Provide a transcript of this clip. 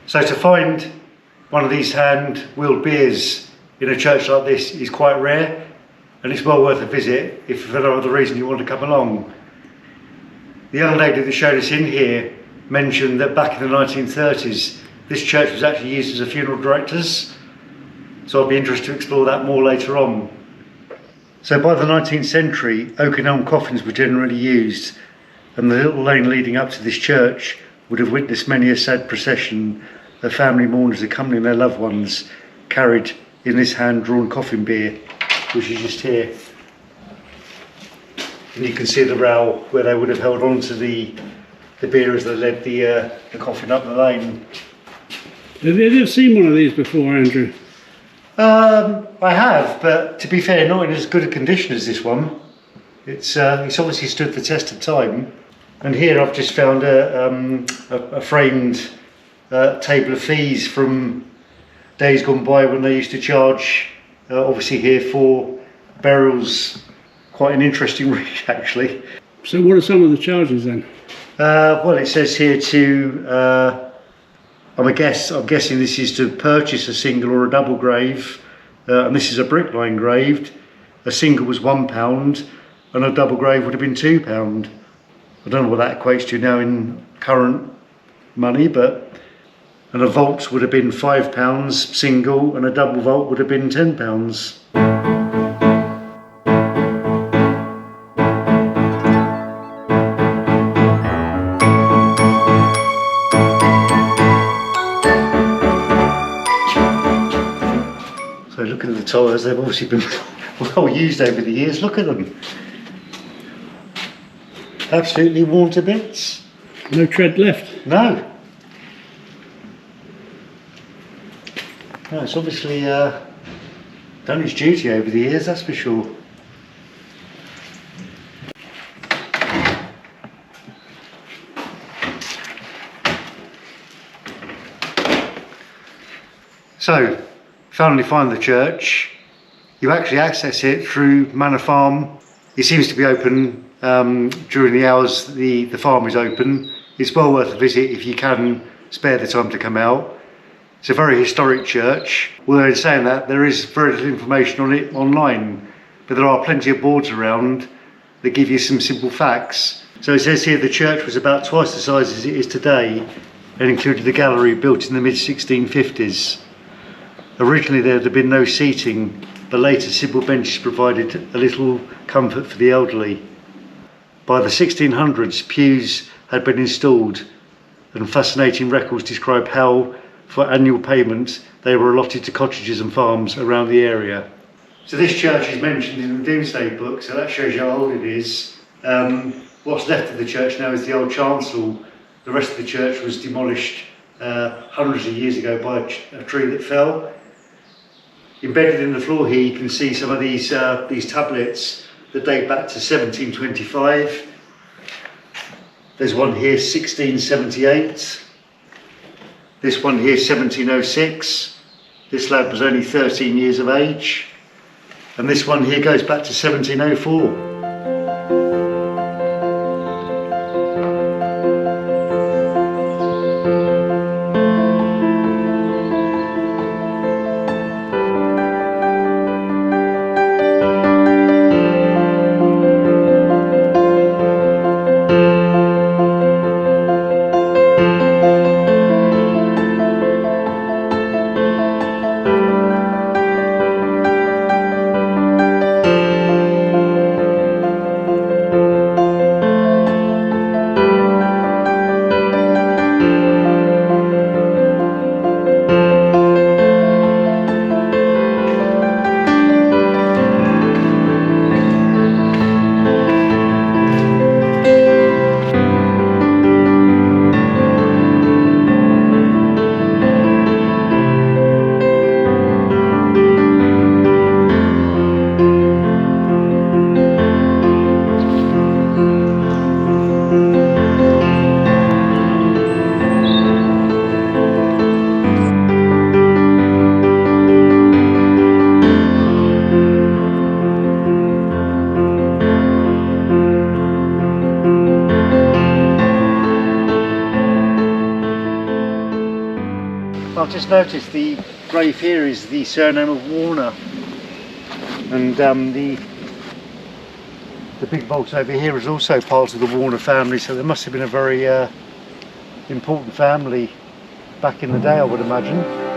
So to find one of these hand-wheeled beers in a church like this is quite rare, and it's well worth a visit if for no other reason you want to come along. The young lady that showed us in here mentioned that back in the 1930s this church was actually used as a funeral directors, so I'll be interested to explore that more later on. So by the 19th century, oak and elm coffins were generally used, and the little lane leading up to this church would have witnessed many a sad procession of family mourners accompanying their loved ones, carried in this hand-drawn coffin bier, which is just here. And you can see the rail where they would have held on to the bier as they led the coffin up the lane. Have you ever seen one of these before, Andrew? I have, but to be fair, not in as good a condition as this one. It's obviously stood the test of time. And here I've just found a framed table of fees from days gone by when they used to charge, obviously here for burials. Quite an interesting read, actually. So what are some of the charges then? Well, it says here to, I'm guessing this is to purchase a single or a double grave, and this is a brick line engraved. A single was £1 and a double grave would have been £2. I don't know what that equates to now in current money, and a vault would have been £5 single and a double vault would have been £10. So looking at the tyres, they've obviously been well used over the years. Look at them. Absolutely worn to bits. No tread left? No. No, it's obviously done its duty over the years, that's for sure. So, finally find the church. You actually access it through Manor Farm. It seems to be open during the hours the farm is open. It's well worth a visit if you can spare the time to come out. It's a very historic church. Although in saying that, there is very little information on it online, but there are plenty of boards around that give you some simple facts. So it says here the church was about twice the size as it is today and included a gallery built in the mid-1650s. Originally there had been no seating, but later simple benches provided a little comfort for the elderly. By the 1600s, pews had been installed, and fascinating records describe how, for annual payment, they were allotted to cottages and farms around the area. So this church is mentioned in the Domesday Book, so that shows you how old it is. What's left of the church now is the old chancel. The rest of the church was demolished hundreds of years ago by a tree that fell. Embedded in the floor here, you can see some of these tablets that date back to 1725. There's one here, 1678. This one here, 1706. This lad was only 13 years of age. And this one here goes back to 1704. I've just noticed the grave here is the surname of Warner, and the big vault over here is also part of the Warner family, so there must have been a very important family back in the day, I would imagine.